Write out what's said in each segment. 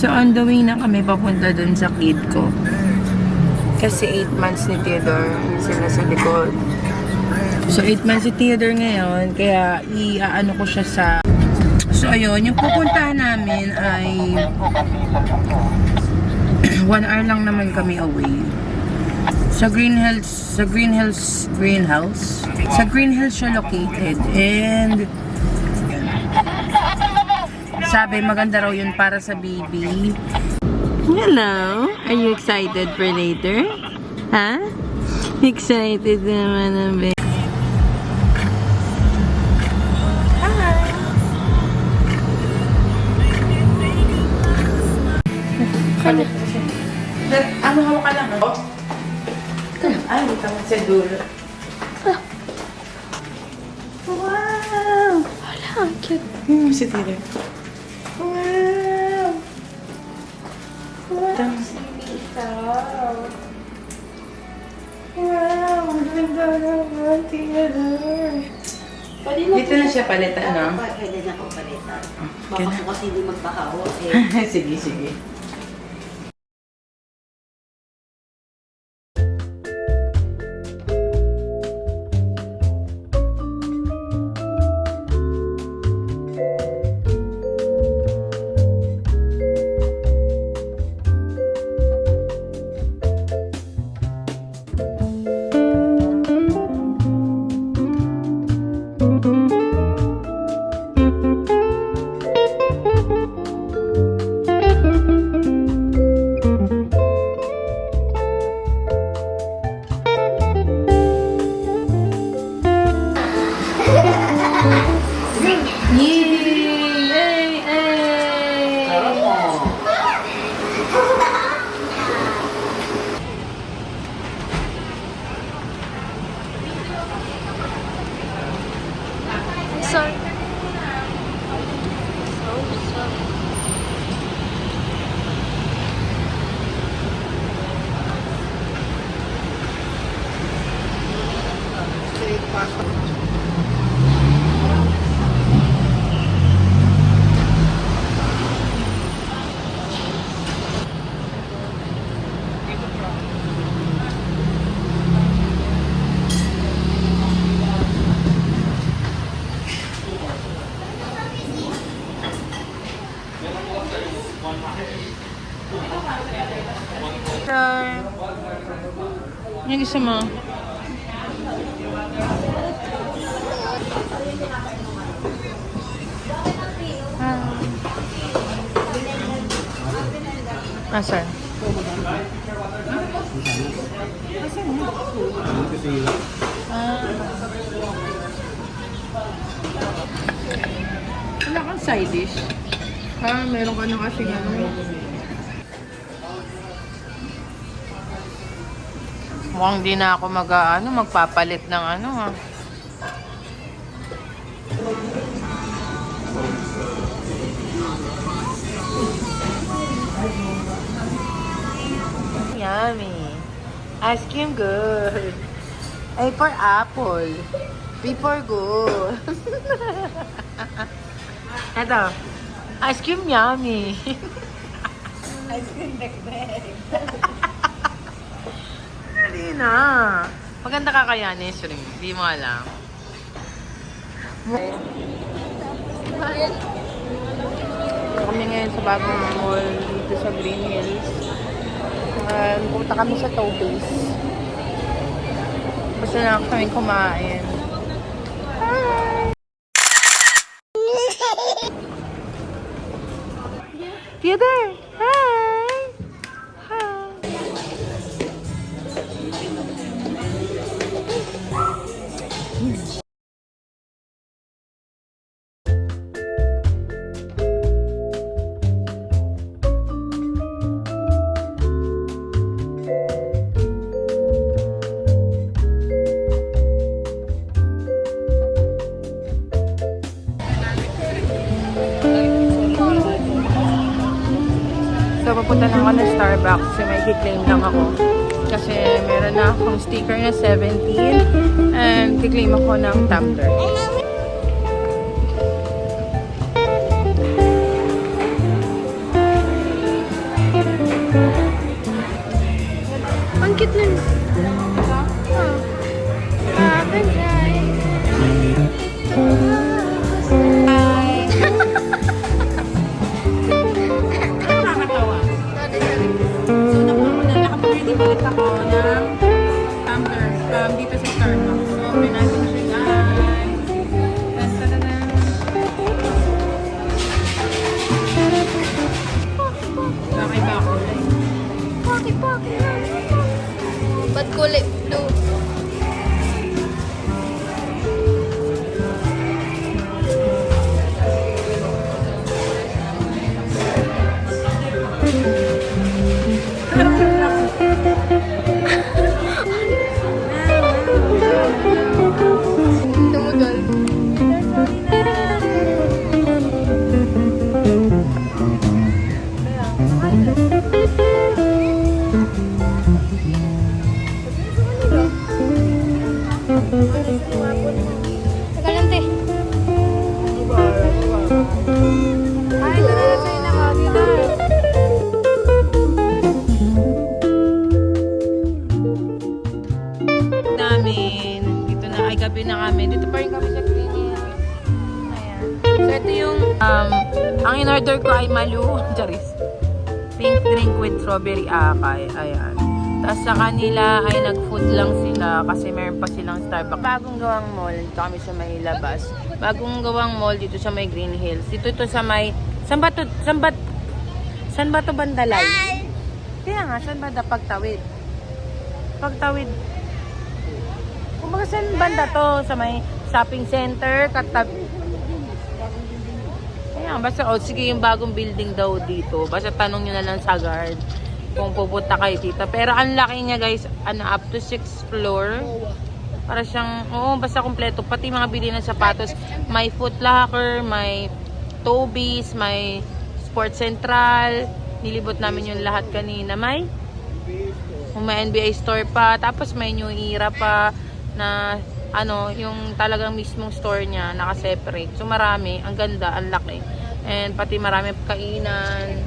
So, on the way na kami papunta dun sa kid ko. Kasi 8 months ni Theodore. Hindi sila sa likod. So, 8 months si Theodore ngayon. Kaya, i-ano ko siya sa... So, ayun. Yung pupuntahan namin ay... 1 hour lang naman kami away. Sa Green Hills siya located. And... sabi, maganda raw yun para sa baby. Hello? Are you excited for later? Ha? Excited naman ang baby. Hi! Ano hawak ka lang? Ay, hindi ka sa dulo. Wow! Hala, ang cute. Si Tira. Wow! Wow! Wow! Ang ganda naman, Theodore. Dito na siya palitan, no? Pwede na akong palitan. Baka po kasi hindi magpahawa eh. Sige, sige. Sorry. Yung isa mo. Asan? Wala kang side dish. Meron ka na kasi ano. Mukhang di na ako magpapalit ng ano ha. Yummy. Ice cream good. A for apple. B for good. Eto. Ice cream yummy. Ice cream back. Hindi na. Maganda ka kaya ni Shring. Hindi mo alam. Kami ngayon sa bagong mall dito sa Green Hills. Punta kami sa Toby's. Basta na kami kumain. Hi! Theodore! Hi! So, papunta lang ako ng Starbucks kasi may kiklaim lang ako. Kasi meron na akong sticker na 17 and kiklaim ako ng tumbler. Dito sa Starbucks. So, open natin siya, guys. Tan-tan-tan. Kakaiba ako. Pocky. Ba't kulay blue? Tumugal. Tagal lang, te. Ay, nalalasay na ka. Namin. Dito na. Ay, gabi na kami. Dito pa rin kami sa Green Hills. Ayan. So, ito yung, ang in-order ko ay malu. Charis. Pink drink with strawberry akay. Ayan. Tapos sa kanila ay nag-food lang sila kasi meron pa silang Starbucks. Bagong gawang mall. Dito kami sa may labas. Bagong gawang mall dito sa may Green Hills. Dito ito sa may... Saan ba to Bandalay? Kaya nga, saan ba pagtawid? Pagtawid. Kumbaga saan banda to? Sa may shopping center, katabi. Ayan, basta, sige yung bagong building daw dito. Basta tanong nyo na lang sa guard kung pupunta kayo dito. Pero ang laki niya guys, up to 6th floor. Para siyang, basta kompleto. Pati mga bili ng sapatos. May Foot Locker, may Tobies, may Sports Central. Nilibot namin yung lahat kanina. May NBA store pa. Tapos may New Era pa na yung talagang mismong store niya naka-separate. So marami, ang ganda, ang laki. And pati marami kainan.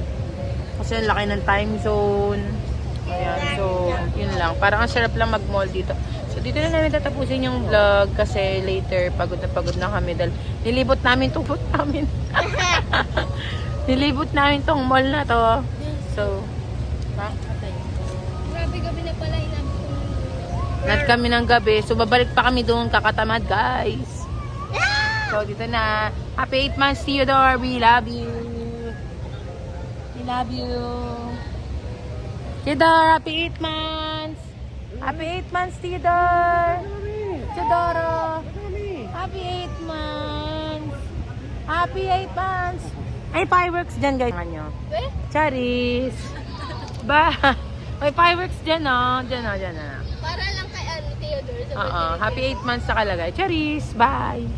Kasi ang laki ng time zone. Ayan, so yun lang. Parang ang sarap lang mag-mall dito. So dito na namin tatapusin yung vlog kasi later pagod na kami dahil nilibot namin nilibot namin tong mall na to. So, Grabe, gabi na pala. nat kami ng gabi. So babalik pa kami doon kakatamad guys. So dito na. Happy 8 months Theodore. We love you. We love you. Theodore, happy 8 months. Happy 8 months Theodore. Theodoro. Happy 8 months. Happy 8 months. Ay, fireworks dyan guys. Eh? Charis. Ba? May fireworks dyan Dyan Para lang kay Theodore. Sa Happy 8 months sa kalagay. Charis. Bye.